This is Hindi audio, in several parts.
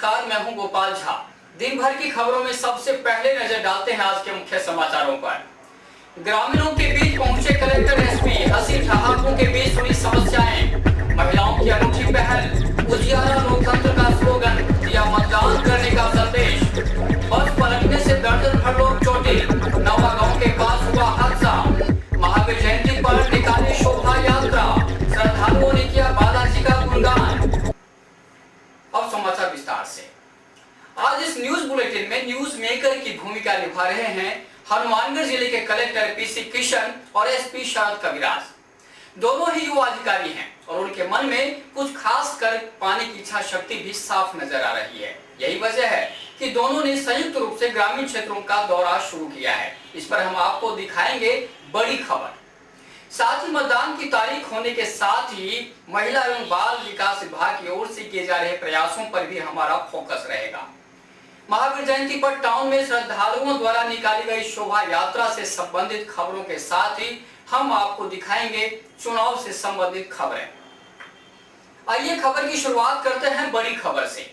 नमस्कार, मैं हूं गोपाल झा। दिन भर की खबरों में सबसे पहले नजर डालते हैं आज के मुख्य समाचारों पर। ग्रामीणों के बीच पहुंचे कलेक्टर एसपी, हंसी ठहाकों के बीच सुनी समस्याएं, महिलाओं की अनूठी पहल, उजियारा लोकतंत्र का स्लोगन, दिया मतदान करने का संदेश। बस पलटने से दर्जन भर लोग चोटिल, नवा गांव के पास हुआ हादसा। महावीर जयंती पर निकाली शोभा यात्रा, श्रद्धालुओं ने किया बालाजी का गुणगान। अब समाचार विस्तार से। आज इस न्यूज बुलेटिन में न्यूज मेकर की भूमिका निभा रहे हैं हनुमानगढ़ जिले के कलेक्टर पीसी किशन और एसपी शरद कविराज। दोनों ही युवा अधिकारी हैं और उनके मन में कुछ खास कर पाने की इच्छा शक्ति भी साफ नजर आ रही है। यही वजह है कि दोनों ने संयुक्त रूप से ग्रामीण क्षेत्रों का दौरा शुरू किया है। इस पर हम आपको दिखाएंगे बड़ी खबर। साथ ही मतदान की तारीख होने के साथ ही महिला एवं बाल विकास विभाग की ओर से किए जा रहे प्रयासों पर भी हमारा फोकस रहेगा। महावीर जयंती पर टाउन में श्रद्धालुओं द्वारा निकाली गई शोभा यात्रा से संबंधित खबरों के साथ ही हम आपको दिखाएंगे चुनाव से संबंधित खबरें। आइए खबर की शुरुआत करते हैं बड़ी खबर से।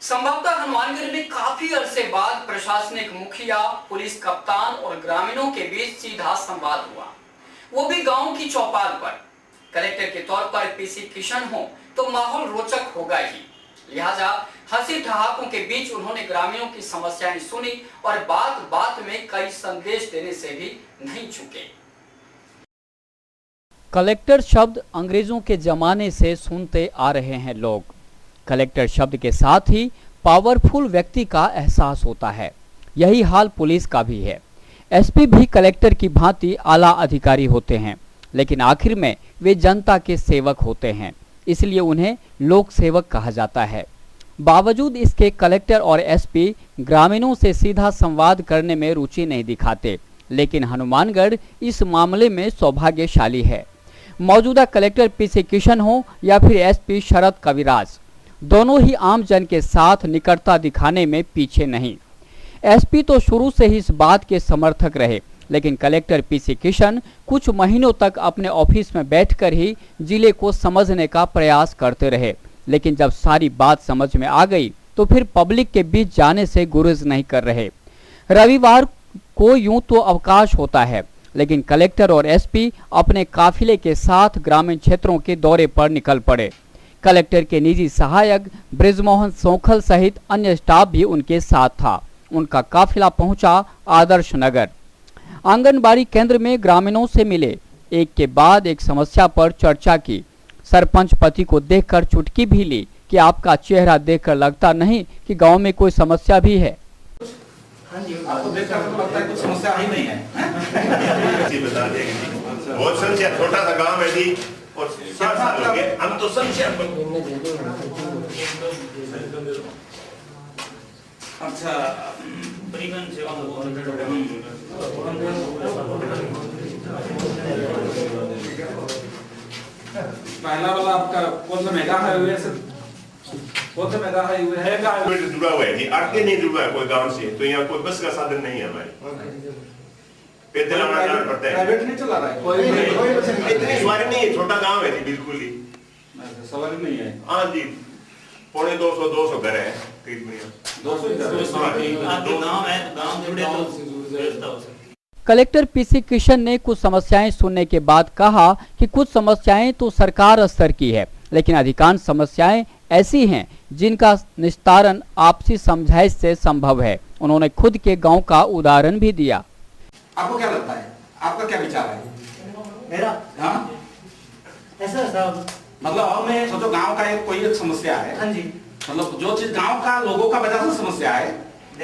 संभवतः हनुमानगढ़ में काफी अरसे बाद प्रशासनिक मुखिया, पुलिस कप्तान और ग्रामीणों के बीच सीधा संवाद हुआ, वो भी गांव की चौपाल पर। कलेक्टर के तौर पर पीसी किशन हो तो माहौल रोचक होगा ही, लिहाजा हंसी ठहाकों के बीच उन्होंने ग्रामीणों की समस्याएं सुनी और बात बात में कई संदेश देने से भी नहीं चूके। कलेक्टर शब्द अंग्रेजों के जमाने से सुनते आ रहे हैं लोग। कलेक्टर शब्द के साथ ही पावरफुल व्यक्ति का एहसास होता है। यही हाल पुलिस का भी है। एसपी भी कलेक्टर की भांति आला अधिकारी होते हैं, लेकिन आखिर में वे जनता के सेवक होते हैं, इसलिए उन्हें लोक सेवक कहा जाता है। बावजूद इसके कलेक्टर और एसपी ग्रामीणों से सीधा संवाद करने में रुचि नहीं दिखाते, लेकिन हनुमानगढ़ इस मामले में सौभाग्यशाली है। मौजूदा कलेक्टर पीसी किशन हो या फिर एसपी शरद कविराज, दोनों ही आम जन के साथ निकटता दिखाने में पीछे नहीं। एसपी तो शुरू से ही इस बात के समर्थक रहे, लेकिन कलेक्टर पीसी किशन कुछ महीनों तक अपने ऑफिस में बैठकर ही जिले को समझने का प्रयास करते रहे, लेकिन जब सारी बात समझ में आ गई तो फिर पब्लिक के बीच जाने से गुरेज नहीं कर रहे। रविवार को यूं तो अवकाश होता है, लेकिन कलेक्टर और एसपी अपने काफिले के साथ ग्रामीण क्षेत्रों के दौरे पर निकल पड़े। कलेक्टर के निजी सहायक ब्रिजमोहन सोखल सहित अन्य स्टाफ भी उनके साथ था। उनका काफिला पहुंचा आदर्श नगर। आंगनबाड़ी केंद्र में ग्रामीणों से मिले, एक के बाद एक समस्या पर चर्चा की। सरपंच पति को देखकर चुटकी भी ली कि आपका चेहरा देखकर लगता नहीं कि गांव में कोई समस्या भी है। आपको देखकर तो लगता है कुछ समस्या ही नहीं है। जी बता देंगे। बहुत समस्या, छोटा सा गांव है जी और 7 साल हो गए, हम तो समस्या। अच्छा, परिवहन सेवा पहला वाला आपका कौन सा मेगा हाईवे से, कौन सा मेगा हाईवे है? जुड़ा हुआ है जी, आगे नहीं जुड़ा है कोई गांव से, तो यहाँ कोई बस का साधन नहीं है हमारे। पैदल आना जाना पड़ता है। प्राइवेट नहीं चला रहा है कोई? इतनी सवारी नहीं है, छोटा गांव है जी, बिल्कुल ही सवारी नहीं है। हाँ जी, 250 घर है करीब में। 200 गांव है, गांव जुड़े तो। कलेक्टर पीसी किशन ने कुछ समस्याएं सुनने के बाद कहा कि कुछ समस्याएं तो सरकार स्तर की है, लेकिन अधिकांश समस्याएं ऐसी हैं जिनका निस्तारण आपसी समझाइश से संभव है। उन्होंने खुद के गांव का उदाहरण भी दिया। आपको क्या लगता है, आपका क्या विचार है? मेरा हाँ, ऐसा साहब, मतलब में सोचो गांव का कोई एक समस्या है। हाँ जी, मतलब जो चीज गांव का लोगों का वजह से समस्या है,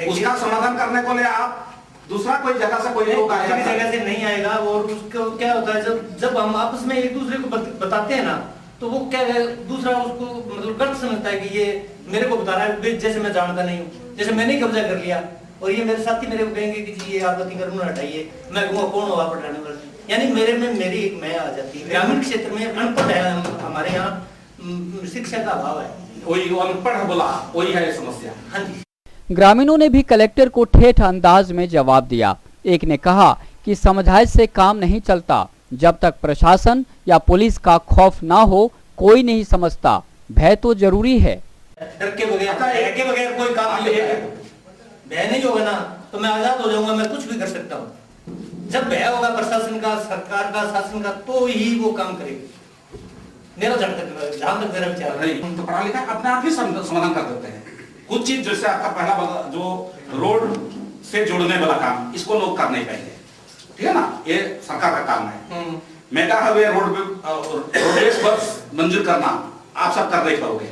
उसका समाधान करने को ले आप दूसरा कोई जगह से कोई लोग आएगा, किसी जगह से नहीं आएगा। और उसको क्या होता है, जब हम आपस में एक दूसरे को बताते हैं ना, तो वो क्या है, दूसरा उसको मतलब गलत समझता है कि ये मेरे को बता रहा है, जैसे मैं जानता नहीं हूँ। जैसे मैंने कब्जा कर लिया और ये मेरे साथी मेरे को कहेंगे कि जी ये आप गलती कर हटाइए, मैं कहूँगा कौन हो आप हटाने वाला, यानी मेरे में मेरी एक मैं आ जाती है। ग्रामीण क्षेत्र में अनपढ़ है, हमारे यहाँ शिक्षा का अभाव है। वही अनपढ़ बोला, वही है समस्या। हाँ जी। ग्रामीणों ने भी कलेक्टर को ठेठ अंदाज में जवाब दिया। एक ने कहा कि समझाइश से काम नहीं चलता, जब तक प्रशासन या पुलिस का खौफ ना हो कोई नहीं समझता, भय तो जरूरी है। डर के बगैर, भय के बगैर कोई काम नहीं होता है। भय नहीं होगा ना तो मैं आजाद हो जाऊंगा, मैं कुछ भी कर सकता हूँ। जब भय होगा प्रशासन का, सरकार का, शासन का, तो ही वो काम करेगी। मेरा जहाँ तक मेरा विचार है। हम तो पढ़ा लिखा अपने आप ही समाधान कर देते हैं। कुछ चीज जैसे आपका पहला वाला जो रोड से जोड़ने वाला काम, इसको लोग कर नहीं पाएंगे, ठीक है ना, ये सरकार का काम है। मेगा हाईवे रोडवेज बस मंजूर करना आप सब कर नहीं पाओगे,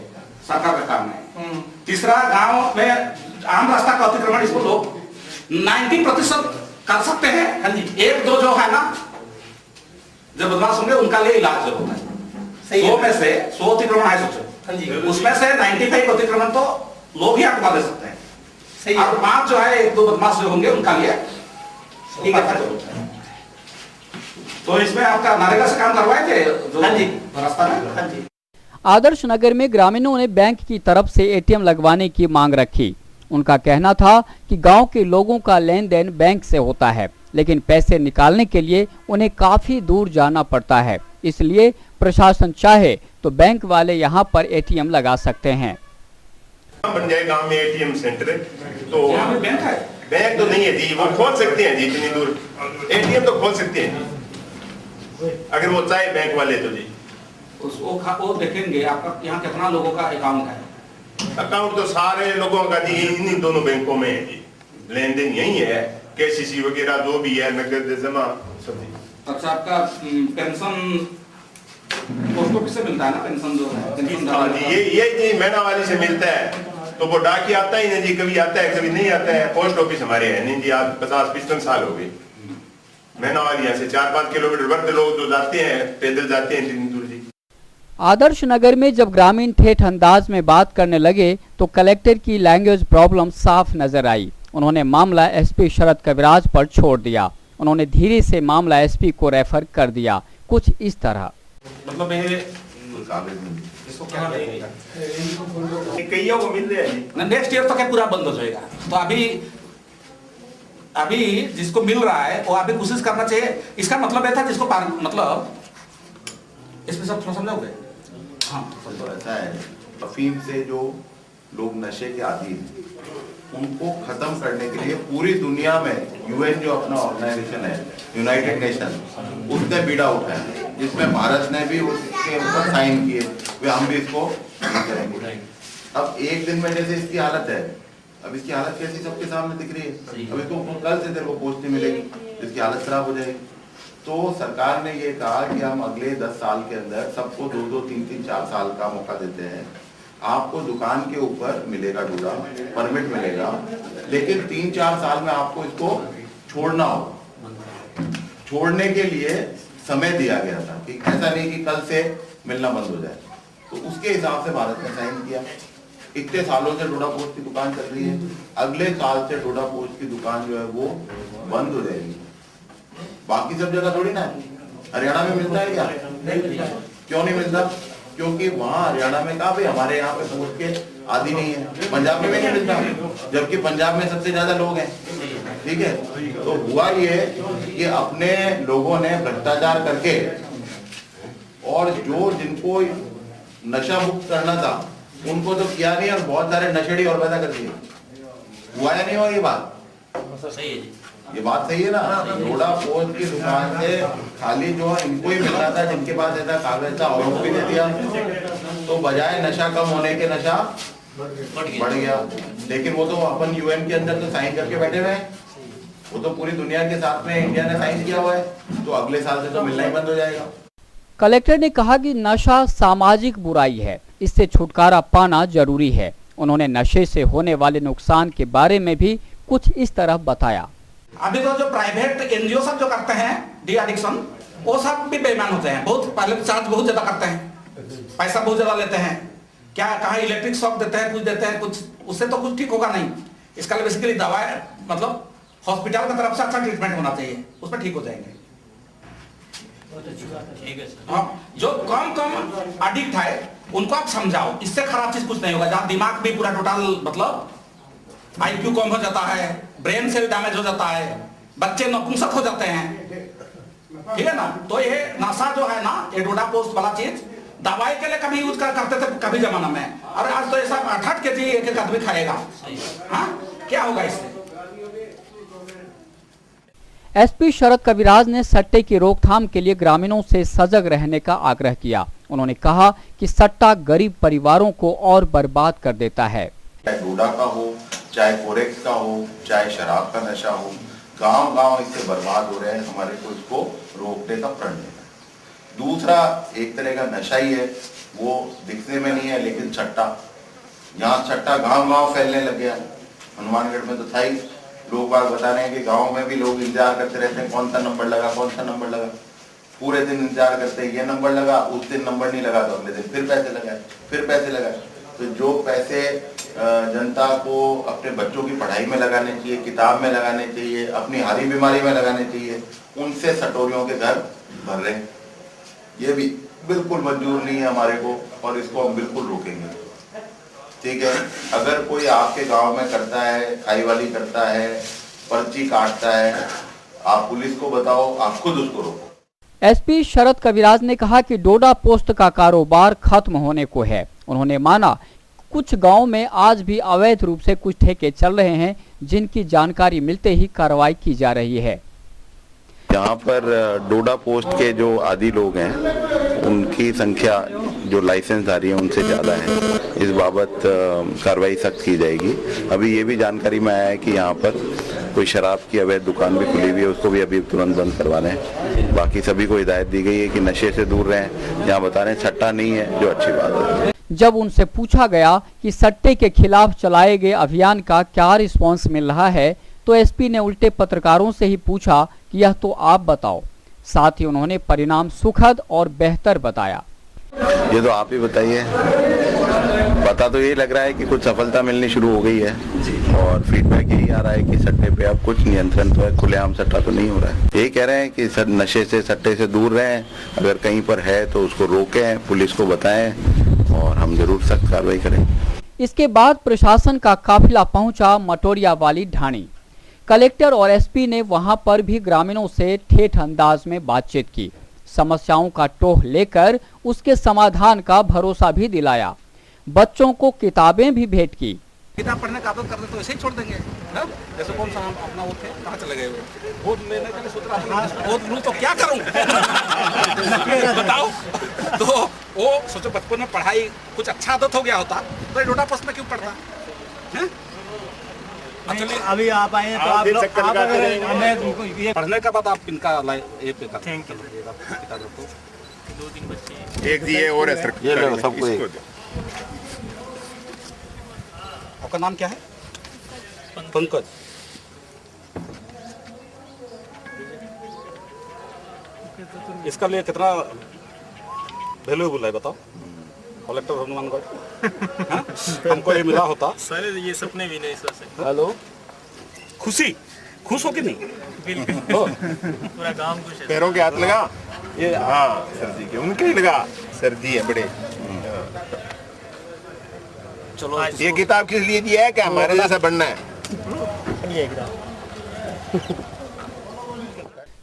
सरकार का काम है। तीसरा, गांव में आम रास्ता का अतिक्रमण, इसको लोग 90% कर सकते हैं। हाँ जी, एक दो जो है ना, जब बदमाश होंगे उनका लिए इलाज जरूर है। 100 में से 100 अतिक्रमण है सोचो, हाँ जी, उसमें से 95 अतिक्रमण तो लोग ही हटवा दे सकते हैं। सही और 5 जो है, एक दो बदमाश जो होंगे उनका लिए ठीक है। तो इसमें आपका नरेगा से काम करवाए थे जो हाँ जी रास्ता में। हाँ जी। आदर्श नगर में ग्रामीणों ने बैंक की तरफ से एटीएम लगवाने की मांग रखी। उनका कहना था कि गांव के लोगों का लेन देन बैंक से होता है, लेकिन पैसे निकालने के लिए उन्हें काफी दूर जाना पड़ता है। इसलिए प्रशासन चाहे तो बैंक वाले यहां पर एटीएम लगा सकते हैं। बन जाए गांव में एटीएम सेंटर, तो यहाँ पे बैंक है? बैंक तो नहीं है जी, वो खोल सकते हैं जी, इतनी दूर एटीएम तो खोल सकते हैं जी, अगर वो चाहे बैंक वाले तो जी। वो देखेंगे आपका यहाँ कितना लोगों का अकाउंट है। अकाउंट तो सारे लोगों का जी इन्हीं दोनों बैंकों में है जी, लेन देन यही है, केसीसी वगैरह जो भी है, नकद जमा सब जी। अच्छा, आपका पेंशन पोस्ट ऑफिस से मिलता है ना, पेंशन जो है पेंशन जी, ये जी महीना वाली से मिलता है, तो वो डाकी आता ही नहीं जी, कभी आता है कभी नहीं आता है। पोस्ट ऑफिस हमारे है नहीं जी, आज 50-55 साल हो गए। महीना वाली यहाँ से 4-5 किलोमीटर वर्ग लोग जो जाते हैं, पैदल जाते हैं इतनी दूर जी। आदर्श नगर में जब ग्रामीण ठेठ अंदाज में बात करने लगे तो कलेक्टर की लैंग्वेज प्रॉब्लम साफ नजर आई। उन्होंने मामला एसपी शरद कविराज पर छोड़ दिया। उन्होंने धीरे से मामला एसपी को रेफर कर दिया, कुछ इस तरह। मतलब ये इसको क्या करेगा? कईयों को मिल रहा है जी। नेक्स्ट ईयर तो क्या पूरा बंद हो जाएगा। तो अभी जिसको मिल रहा है वो अभी कोशिश करना चाहिए। इसका मतलब ये था जिसको मतलब इसमें सब थोड़ा समझोगे? हाँ, तो ऐसा है, अफीम से जो लोग नशे के आदी हैं उनको खत्म करने के लिए पूरी दुनिया में यूएन जो अपना ऑर्गेनाइजेशन है, यूनाइटेड नेशन, उसने बीड़ा उठाया, जिसमें भारत ने भी उसके ऊपर साइन किए, वे हम भी इसको करेंगे। अब एक दिन में जैसे इसकी हालत है, अब इसकी हालत कैसी सबके सामने दिख रही है। अब इसको कल से तेरे को पोस्ट नहीं मिलेगी, इसकी हालत खराब हो जाएगी। तो सरकार ने ये कहा कि हम अगले 10 साल के अंदर सबको 2-2, 3-3, 4 साल का मौका देते हैं। आपको दुकान के ऊपर मिलेगा डूडा, परमिट मिलेगा, लेकिन 3-4 साल में आपको इसको छोड़ना हो। छोड़ने के लिए समय दिया गया था कि ऐसा नहीं कि कल से मिलना बंद हो जाए। तो उसके हिसाब से भारत ने साइन किया। इतने सालों से डोडा पोस्ट की दुकान चल रही है, अगले साल से डोडा पोस्ट की दुकान जो है वो बंद हो जाएगी। बाकी सब जगह थोड़ी ना है। हरियाणा में मिलता है क्या? क्यों नहीं मिलता? क्योंकि वहाँ हरियाणा में कहा भाई हमारे यहाँ पे पोस्ट के आदि नहीं है। पंजाब में भी नहीं मिलता, जबकि पंजाब में सबसे ज्यादा लोग हैं। ठीक है, तो हुआ ये कि अपने लोगों ने भ्रष्टाचार करके और जो जिनको नशा मुक्त करना था उनको तो किया नहीं, और बहुत सारे नशेड़ी और पैदा कर दिए। हुआ या नहीं हुआ ये बात? सही है जी, ये बात सही है ना। डोडा पोस्ट की दुकान से खाली जो इनको ही मिलना था, जिनके पास ऐसा कागज था, और भी दे दिया, तो बजाय नशा कम होने के नशा बढ़ गया। लेकिन वो तो अपन यूएन के अंदर तो साइन करके बैठे हुए हैं, वो तो पूरी दुनिया के साथ में इंडिया ने साइन किया हुआ है, तो अगले साल से तो मिलना ही बंद हो जाएगा। कलेक्टर ने कहा कि नशा सामाजिक बुराई है, इससे छुटकारा पाना जरूरी है। उन्होंने नशे से होने वाले नुकसान के बारे में भी कुछ इस तरह बताया। अभी तो जो प्राइवेट एनजीओ सब जो करते हैं डी एडिक्शन, वो सब भी बेईमान होते हैं। बहुत पहले चार्ज बहुत ज्यादा करते हैं, पैसा बहुत ज्यादा लेते हैं। क्या कहा इलेक्ट्रिक शॉक देते हैं, कुछ देते हैं, कुछ उससे तो कुछ ठीक होगा नहीं। इसका बेसिकली दवा मतलब हॉस्पिटल की तरफ से अच्छा ट्रीटमेंट होना चाहिए, उस पर ठीक हो जाएंगे। हाँ, जो कम एडिक्ट है उनको आप समझाओ, इससे खराब चीज कुछ नहीं होगा। जहाँ दिमाग भी पूरा टोटल मतलब IQ कम हो जाता है, ब्रेन से भी डैमेज हो जाता है, बच्चे नपुंसक हो जाते हैं, ठीक है ना। तो ये नशा जो है ना, ये डोडा पोस्ट वाला चीज दवाई के लिए कभी यूज करते थे कभी जमाना में, और आज तो ऐसा 8-8 केजी एक एक आदमी खाएगा। हाँ, क्या होगा इससे? एसपी शरद कविराज ने सट्टे की रोकथाम के लिए ग्रामीणों से सजग रहने का आग्रह किया। उन्होंने कहा कि सट्टा गरीब परिवारों को और बर्बाद कर देता है। चाहे डोडा का हो, चाहे फोरेक्स का हो, चाहे शराब का नशा हो, गांव-गांव इससे बर्बाद हो रहे हैं। हमारे को इसको रोकने का प्रण लेना है। दूसरा एक तरह का नशा ही है, वो दिखने में नहीं है लेकिन सट्टा, यहाँ सट्टा गांव-गांव फैलने लग गया। हनुमानगढ़ में तो था ही, लोग बात बता रहे हैं कि गांव में भी लोग इंतजार करते रहते हैं कौन सा नंबर लगा, कौन सा नंबर लगा। पूरे दिन इंतजार करते हैं, ये नंबर लगा, उस दिन नंबर नहीं लगा तो अगले दिन फिर पैसे लगाए, फिर पैसे लगाए। तो जो पैसे जनता को अपने बच्चों की पढ़ाई में लगाने चाहिए, किताब में लगाने चाहिए, अपनी हारी बीमारी में लगाने चाहिए, उनसे सटोरियों के घर भर रहे हैं। ये भी बिल्कुल मंजूर नहीं है हमारे को, और इसको हम बिल्कुल रोकेंगे। ठीक है, अगर कोई आपके गांव में करता है, खाईवाली करता है, पर्ची काटता है, आप पुलिस को बताओ, आप खुद उसको रोको। एसपी शरद कविराज ने कहा कि डोडा पोस्ट का कारोबार खत्म होने को है। उन्होंने माना कुछ गांव में आज भी अवैध रूप से कुछ ठेके चल रहे हैं, जिनकी जानकारी मिलते ही कार्रवाई की जा रही है। यहाँ पर डोडा पोस्ट के जो आदी लोग हैं, उनकी संख्या जो लाइसेंसधारी है उनसे ज़्यादा है। इस बाबत कार्रवाई सख्त की जाएगी। अभी ये भी जानकारी में आया है कि यहाँ पर कोई शराब की अवैध दुकान भी खुली हुई है, उसको भी अभी तुरंत बंद करवाना है। बाकी सभी को हिदायत दी गई है कि नशे से दूर रहें। यहाँ बता रहे हैं सट्टा नहीं है, जो अच्छी बात है। जब उनसे पूछा गया कि सट्टे के खिलाफ चलाए गए अभियान का क्या रिस्पॉन्स मिल रहा है, तो एसपी ने उल्टे पत्रकारों से ही पूछा कि यह तो आप बताओ। साथ ही उन्होंने परिणाम सुखद और बेहतर बताया। ये तो आप ही बताइए। पता तो ये लग रहा है कि कुछ सफलता मिलनी शुरू हो गई है, और फीडबैक यही आ रहा है कि सट्टे पे अब कुछ नियंत्रण तो है, खुलेआम सट्टा तो नहीं हो रहा है। यही कह रहे हैं कि नशे से, सट्टे से दूर रहें। अगर कहीं पर है तो उसको रोकें, पुलिस को बताएं, और हम जरूर सख्त कार्रवाई करें। इसके बाद प्रशासन का काफिला पहुंचा मटोरिया वाली ढाणी। कलेक्टर और एसपी ने वहां पर भी ग्रामीणों से ठेठ अंदाज में बातचीत की, समस्याओं का टोह लेकर उसके समाधान का भरोसा भी दिलाया। बच्चों को किताबें भी भेंट की। किताब पढ़ने का आदत करते तो ऐसे ही छोड़ देंगे ना? जैसे कौन सा अपना वो थे, कहाँ चले गए वो? वोट लेने के लिए सोच रहा था, वोट लूँ तो क्या करूँ? बताओ। तो वो सोचो बचपन में पढ़ाई कुछ अच्छा आदत हो गया होता तो डोडा पोस्ट में क्यों पढ़ता है? अभी आप आए हैं तो आप लोग हमें ये पढ़ने के बाद आप इनका ये पे करते हैं। किताब रखो। 2-3 बच्चे एक दिए और है सर, ये लो सबको एक। आपका नाम क्या है? पंकज। इसका लिए कितना वैल्यूएबल है बताओ? कलेक्टर हनुमानगढ़ हमको ये मिला होता सर, ये सपने भी नहीं सर से। हेलो, खुशी खुश हो कि नहीं? बिल्कुल पूरा गांव खुश है। पैरों के हाथ लगा ये, हाँ सर्दी के उनके ही लगा, सर्दी है बड़े। चलो, ये किताब किस लिए दिया है? क्या हमारे जैसा बनना है?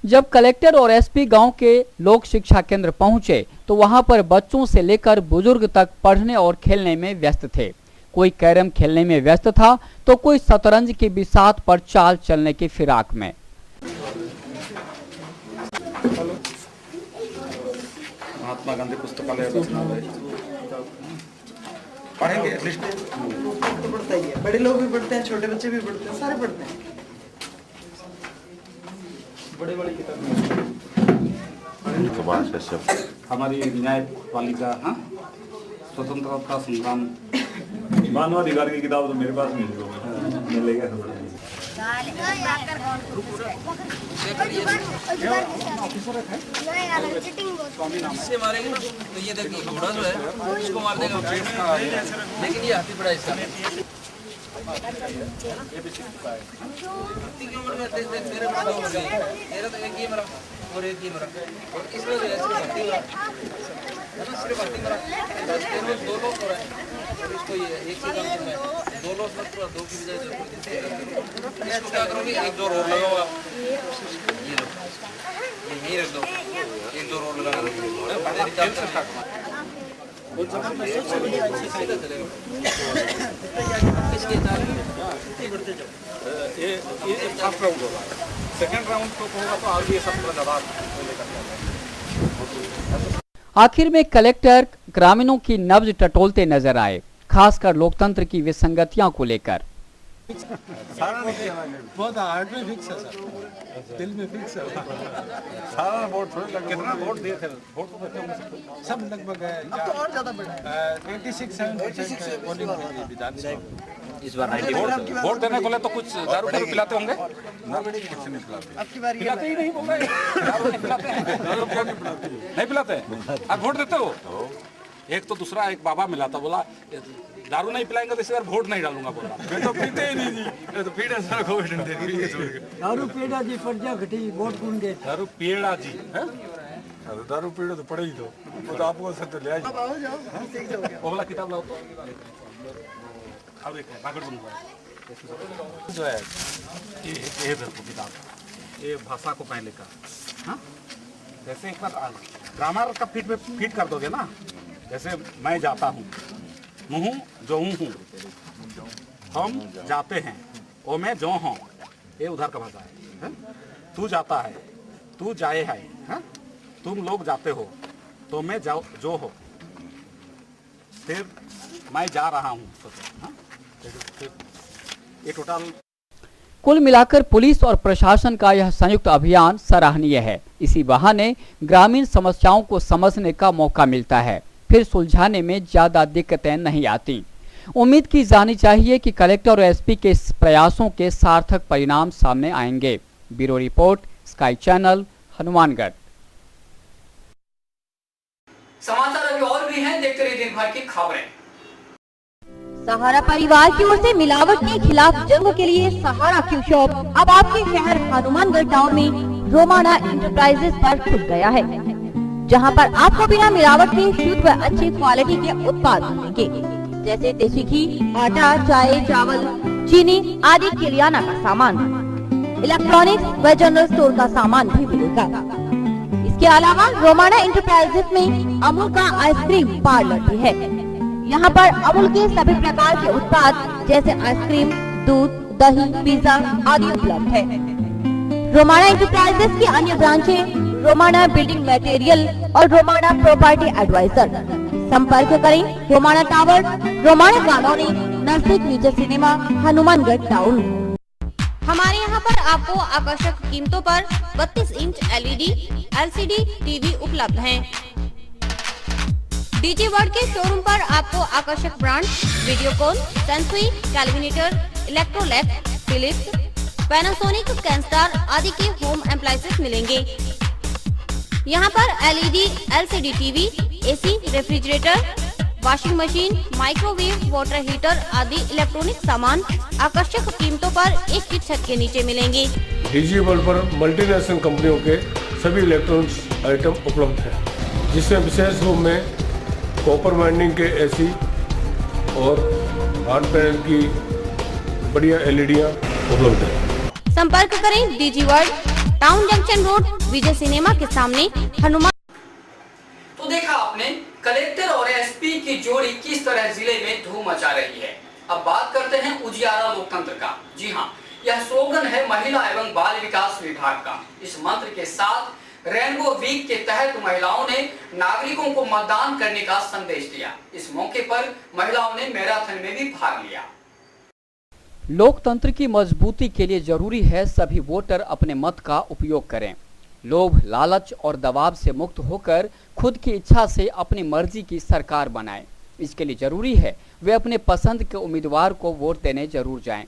जब कलेक्टर और एसपी गांव के लोक शिक्षा केंद्र पहुंचे तो वहां पर बच्चों से लेकर बुजुर्ग तक पढ़ने और खेलने में व्यस्त थे। कोई कैरम खेलने में व्यस्त था तो कोई शतरंज की बिसात पर चाल चलने की फिराक में। महात्मा गांधी पुस्तकालय पढ़ेंगे एटलीस्ट। तो पढ़ता ही है, बड़े लोग भी पढ़ते हैं, छोटे बच्चे भी पढ़ते हैं, सारे पढ़ते हैं। बड़े किताब हमारी न्यायपालिका, हाँ, स्वतंत्रता संग्राम, मानवाधिकार की किताब तो मेरे पास मिलेगा। इससे मारेंगे ना तो ये देखिए घोड़ा जो है इसको मार देगा, लेकिन ये हाथी बड़ा इसका मेरे तो एक ये मरा और एक ये मरा, और इसमें जो है सिर्फ हाथी मरा है ना, सिर्फ हाथी मरा। 2 लोग हो रहा है, इसको ये एक से काम करना है। 2 लोग मत पूरा 2 की बजाय इसको क्या करोगे? 1-2 रोड लगाओ आप, ये लो यही रख दो, 1-2 रोड लगा दो। ये फर्स्ट राउंड होगा, सेकंड राउंड तो होगा तो आगे सब लगातार आखिर में कलेक्टर ग्रामीणों की नब्ज टटोलते नजर आए, खासकर लोकतंत्र की विसंगतियों को लेकर। बहुत हार्ट में फिक्स है सर, दिल में फिक्स है। सारा वोट थोड़े लग, कितना वोट दिए थे? वोट तो देते होंगे सब लगभग है। अब तो और ज्यादा बढ़ा है, 86% पोलिंग हुई है विधानसभा इस बार। वोट देने को ले तो कुछ दारू वारू पिलाते होंगे ना? कुछ नहीं पिलाते, आपकी बारी पिलाते ही नहीं बोल रहे, दारू नहीं पिलाते हैं, नहीं पिलाते। आप वोट देते हो? एक तो दूसरा एक बाबा मिला था, बोला दारू नहीं पिलाएंगे तो इस बार वोट नहीं डालूंगा, बोला। मैं तो पीते ही नहीं जी, मैं तो पीड़ा सारा कोविड दारू पीड़ा जी पर्चा घटी वोट कौन दे? दारू पीड़ा जी हैं? दारू पीड़ो तो पड़े ही तो, वो तो आपको सत्य ले अब आओ जाओ ठीक हो गया। वो वाला किताब लाओ तो। अब एक बागड़ बनूंगा जो है, ये देखो किताब, ये भाषा को पहले का, हाँ? जैसे एक बार ग्रामर का फिट कर दोगे ना, जैसे मैं जाता हूँ, मुँह जो हूँ, हम जाते हैं, ओ मैं जो हूँ, ये उधर का भाषा है। तू जाता है, तू जाए है, हाँ? तुम लोग जाते हो, तो मैं जाओ जो हो, फिर मैं जा रहा हूँ, हाँ? ये टोटल। कुल मिलाकर पुलिस और प्रशासन का यह संयुक्त अभियान सराहनीय है। इसी बहाने ग्रामीण समस्याओं को समझने का मौका मिलता है, फिर सुलझाने में ज्यादा दिक्कतें नहीं आती। उम्मीद की जानी चाहिए कि कलेक्टर और एसपी के इस प्रयासों के सार्थक परिणाम सामने आएंगे। Bureau report, sky channel, Hanumangarh. समाचार अभी और भी हैं, देखते रहिए दिन भर की खबरें। सहारा परिवार की ओर से मिलावट के खिलाफ जंग के लिए सहारा क्यू शॉप अब आपके शहर हनुमानगढ़ टाउन में रोमाना इंटरप्राइजेस पर खुल गया है, जहां पर आपको बिना मिलावट के शुद्ध व अच्छी क्वालिटी के उत्पाद मिलेंगे, जैसे देसी घी, आटा, चाय, चावल, चीनी आदि किराना का सामान, इलेक्ट्रॉनिक्स व जनरल स्टोर का सामान भी मिलेगा। इसके अलावा रोमाना इंटरप्राइजेस में अमूल का आइसक्रीम पार्लर भी है। यहाँ पर अमूल के सभी प्रकार के उत्पाद जैसे आइसक्रीम, दूध, दही, पिज्जा आदि उपलब्ध है। रोमाना इंटरप्राइजेस की अन्य ब्रांचें रोमाना बिल्डिंग मटेरियल और रोमाना प्रॉपर्टी एडवाइजर। संपर्क करें रोमाना टावर, रोमाना कॉलोनी, नजदीक नीचे सिनेमा, हनुमानगढ़ टाउन। हमारे यहाँ पर आपको आकर्षक कीमतों पर 32 इंच LED, LCD टीवी उपलब्ध हैं। डीजी वर्ल्ड के शोरूम पर आपको आकर्षक brand Videocon, Sansui, Kelvinator, Electrolux, Philips, Panasonic, Kenstar आदि के होम एप्लायंसेस मिलेंगे। यहाँ पर LED, LCD TV, AC, refrigerator, washing machine, microwave, water heater आदि इलेक्ट्रॉनिक सामान आकर्षक कीमतों पर एक ही छत के नीचे मिलेंगे। डीजी वर्ल्ड पर मल्टीनेशनल कंपनियों के सभी इलेक्ट्रॉनिक्स आइटम उपलब्ध हैं, जिसमें विशेष रूप में कॉपर वाइंडिंग के AC और हार्ड पैनल की बढ़िया LEDयां उपलब्ध है। संपर्क करें DG world, town junction road, Vijay cinema के सामने, हनुमान। तो देखा आपने कलेक्टर और एसपी की जोड़ी किस तरह जिले में धूम मचा रही है। अब बात करते हैं उजियारा लोकतंत्र का। जी हाँ, यह स्लोगन है महिला एवं बाल विकास विभाग का। इस मंत्र के साथ रेनबो वीक के तहत महिलाओं ने नागरिकों को मतदान करने का संदेश दिया। इस मौके पर महिलाओं ने मैराथन में भी भाग लिया। लोकतंत्र की मजबूती के लिए जरूरी है सभी वोटर अपने मत का उपयोग करें। लोभ, लालच और दबाव से मुक्त होकर खुद की इच्छा से अपनी मर्जी की सरकार बनाएं। इसके लिए जरूरी है वे अपने पसंद के उम्मीदवार को वोट देने जरूर जाएं।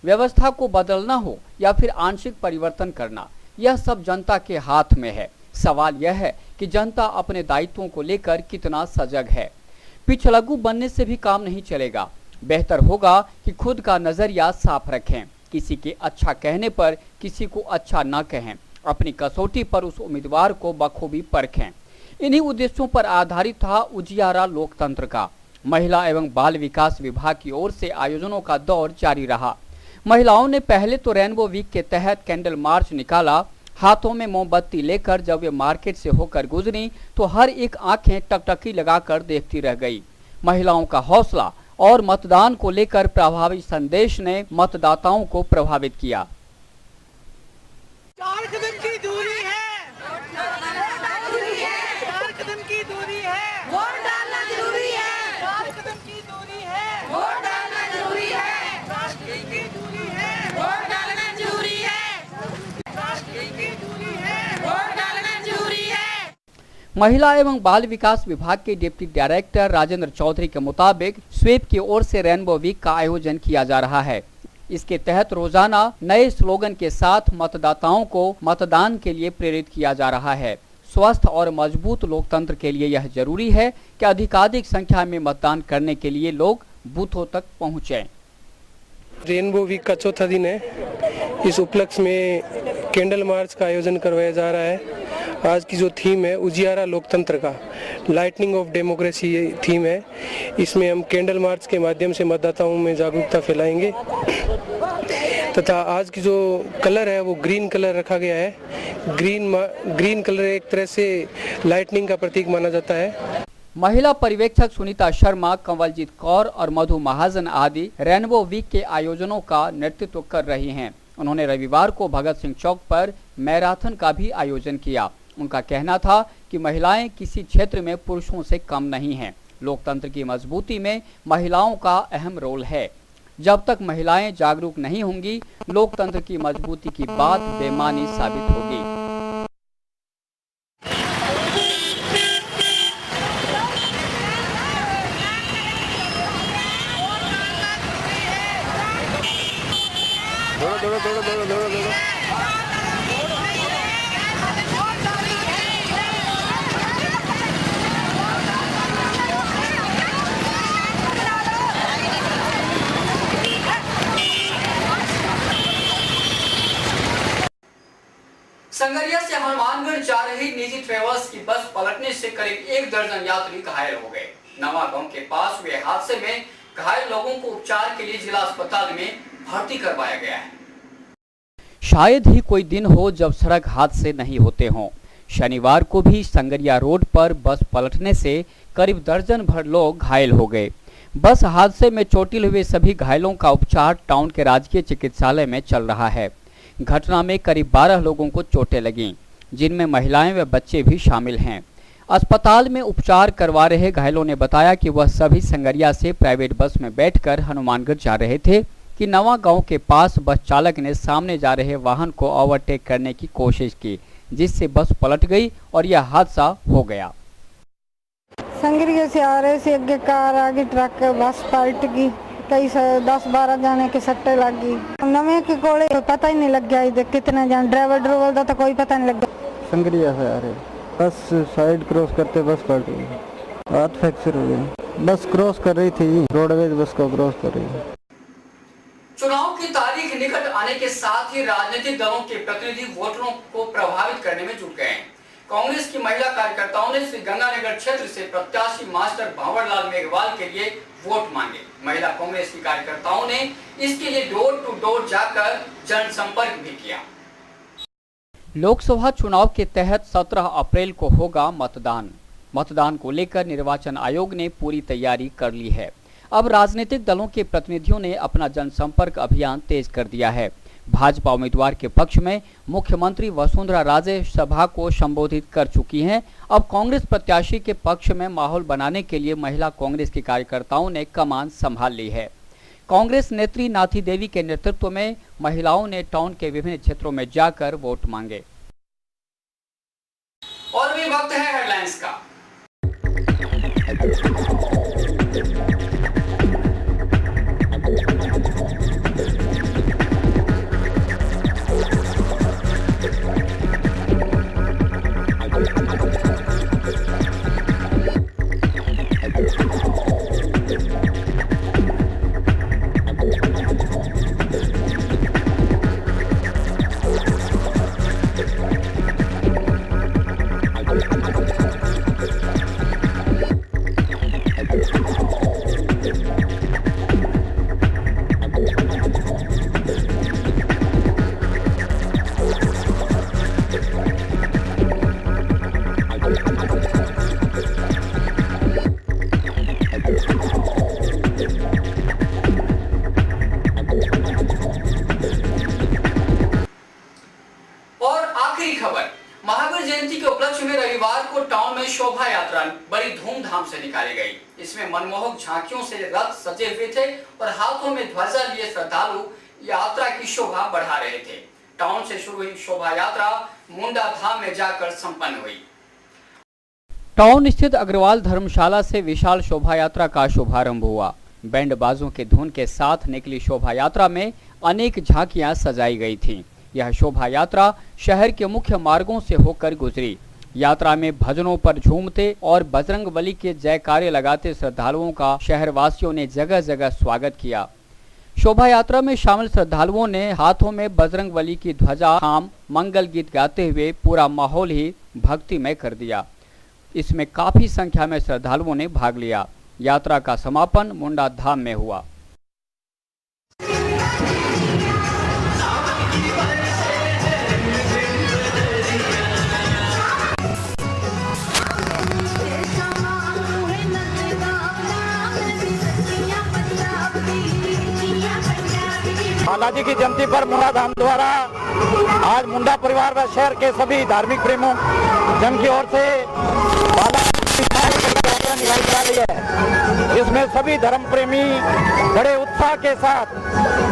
व्यवस्था को बदलना हो या फिर आंशिक परिवर्तन करना, यह सब जनता के हाथ में है। सवाल यह है कि जनता अपने दायित्वों को लेकर कितना सजग है। पिछलग्गू बनने से भी काम नहीं चलेगा। बेहतर होगा कि खुद का नजरिया साफ रखें। किसी के अच्छा कहने पर किसी को अच्छा न कहें। अपनी कसौटी पर उस उम्मीदवार को बखूबी परखें। इन्हीं उद्देश्यों पर आधारित था उजियारा लोकतंत्र का। महिला एवं बाल विकास विभाग की ओर से आयोजनों का दौर जारी रहा। महिलाओं ने पहले तो रेनबो वीक के तहत कैंडल मार्च निकाला। हाथों में मोमबत्ती लेकर जब वे मार्केट से होकर गुजरी तो हर एक आंखें टकटकी लगाकर देखती रह गई। महिलाओं का हौसला और मतदान को लेकर प्रभावी संदेश ने मतदाताओं को प्रभावित किया। 4 कदम की दूरी है, 4 कदम की दूरी है, वोट डालना जरूरी है, 4 कदम की दूरी है, वोट डालना जरूरी है, 4 कदम की दूरी है, वोट डालना जरूरी है, 4 कदम की दूरी है, वोट डालना जरूरी है। महिला एवं बाल विकास विभाग के डिप्टी डायरेक्टर राजेंद्र चौधरी के मुताबिक स्वीप की ओर से रेनबो वीक का आयोजन किया जा रहा है। इसके तहत रोजाना नए स्लोगन के साथ मतदाताओं को मतदान के लिए प्रेरित किया जा रहा है। स्वस्थ और मजबूत लोकतंत्र के लिए यह जरूरी है कि अधिकाधिक संख्या में मतदान करने के लिए लोग बूथों तक पहुंचे। रेनबो वीक का चौथा दिन है। इस उपलक्ष्य में कैंडल मार्च का आयोजन करवाया जा रहा है। आज की जो थीम है उजियारा लोकतंत्र का, लाइटनिंग ऑफ डेमोक्रेसी ये थीम है। इसमें हम कैंडल मार्च के माध्यम से मतदाताओं में जागरूकता फैलाएंगे तथा आज की जो कलर है वो ग्रीन कलर रखा गया है। ग्रीन कलर एक तरह से लाइटनिंग का प्रतीक माना जाता है। महिला पर्यवेक्षक सुनीता शर्मा, कंवलजीत कौर और मधु महाजन आदि रेनबो वीक के आयोजनों का नेतृत्व कर रही हैं। उन्होंने रविवार को भगत सिंह चौक पर मैराथन का भी आयोजन किया। उनका कहना था कि महिलाएं किसी क्षेत्र में पुरुषों से कम नहीं हैं। लोकतंत्र की मजबूती में महिलाओं का अहम रोल है। जब तक महिलाएं जागरूक नहीं होंगी, लोकतंत्र की मजबूती की बात बेमानी साबित होगी। संगरिया से हनुमानगढ़ जा रही निजी ट्रेवल्स की बस पलटने से करीब 1 दर्जन यात्री घायल हो गए। नवा गांव के पास हुए हादसे में घायल लोगों को उपचार के लिए जिला अस्पताल में भर्ती करवाया गया है। शायद ही कोई दिन हो जब सड़क हादसे नहीं होते हों। शनिवार को भी संगरिया रोड पर बस पलटने से करीब दर्जन भर लोग घायल हो गए। बस हादसे में चोटिल हुए सभी घायलों का उपचार टाउन के राजकीय चिकित्सालय में चल रहा है। घटना में करीब 12 लोगों को चोटें लगीं, जिनमें महिलाएं व बच्चे भी शामिल हैं। अस्पताल में उपचार करवा रहे घायलों ने बताया कि वह सभी संगरिया से प्राइवेट बस में बैठकर हनुमानगढ़ जा रहे थे कि नवा गांव के पास बस चालक ने सामने जा रहे वाहन को ओवरटेक करने की कोशिश की, जिससे बस पलट गई और यह हादसा हो गया। संगरिया से आ रहे से आगे कार आगे ट्रक बस पलट गई। कई 10-12 जाने के सट्टे लग गई। नवे के कोले पता ही नहीं लग गया इधर कितने जान। ड्राइवर का तो कोई पता नहीं लग गया। संगरिया से आ रहे बस साइड क्रॉस करते बस पलट गई, हाथ फ्रैक्चर हो गई। बस क्रॉस कर रही थी, रोडवेज बस को क्रॉस कर रही थी। चुनाव की तारीख निकट आने के साथ ही राजनीतिक दलों के प्रतिनिधि वोटरों को प्रभावित करने में जुट गए हैं। कांग्रेस की महिला कार्यकर्ताओं ने श्री गंगानगर क्षेत्र से प्रत्याशी मास्टर भांवरलाल मेघवाल के लिए वोट मांगे। महिला कांग्रेस की कार्यकर्ताओं ने इसके लिए डोर टू डोर जाकर जनसंपर्क भी किया। लोकसभा चुनाव के तहत 17 अप्रैल को होगा मतदान। मतदान को लेकर निर्वाचन आयोग ने पूरी तैयारी कर ली है। अब राजनीतिक दलों के प्रतिनिधियों ने अपना जनसंपर्क अभियान तेज कर दिया है। भाजपा उम्मीदवार के पक्ष में मुख्यमंत्री वसुंधरा राजे सभा को संबोधित कर चुकी हैं। अब कांग्रेस प्रत्याशी के पक्ष में माहौल बनाने के लिए महिला कांग्रेस की कार्यकर्ताओं ने कमान संभाल ली है। कांग्रेस नेत्री नाथी देवी के नेतृत्व में महिलाओं ने टाउन के विभिन्न क्षेत्रों में जाकर वोट मांगे। और भी वक्त है हेडलाइंस का। धूमधाम से निकाली गई। इसमें मनमोहक झांकियों से रथ सजे हुए थे और हाथों में ध्वजा लिए श्रद्धालु यात्रा की शोभा बढ़ा रहे थे। टाउन से शुरू हुई शोभा यात्रा मुंडा धाम में जाकर संपन्न हुई। टाउन स्थित अग्रवाल धर्मशाला से विशाल शोभा यात्रा का शुभारंभ हुआ। बैंड बाजों के धुन के साथ निकली शोभा यात्रा में अनेक झांकियां सजाई गई थीं। यह शोभा यात्रा शहर के मुख्य मार्गों से होकर गुजरी। यात्रा में भजनों पर झूमते और बजरंगबली के जयकारे लगाते श्रद्धालुओं का शहरवासियों ने जगह जगह स्वागत किया। शोभा यात्रा में शामिल श्रद्धालुओं ने हाथों में बजरंगबली की ध्वजा थाम मंगल गीत गाते हुए पूरा माहौल ही भक्तिमय कर दिया। इसमें काफी संख्या में श्रद्धालुओं ने भाग लिया। यात्रा का समापन मुंडा धाम में हुआ। बालाजी की जयंती पर मुंडा धाम द्वारा आज मुंडा परिवार व शहर के सभी धार्मिक प्रेमियों जन की ओर से बालाजी यात्रा निकाली जा रही है। इसमें सभी धर्म प्रेमी बड़े उत्साह के साथ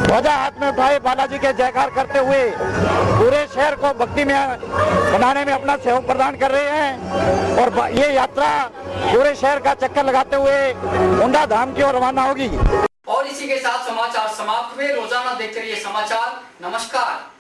ध्वजा हाथ में उठाए बालाजी के जयकार करते हुए पूरे शहर को भक्ति में बनाने में अपना सहयोग प्रदान कर रहे हैं और ये यात्रा पूरे शहर का चक्कर लगाते हुए मुंडा धाम की ओर रवाना होगी। और इसी के साथ समाचार समाप्त हुए। रोजाना देखते रहिए समाचार। नमस्कार।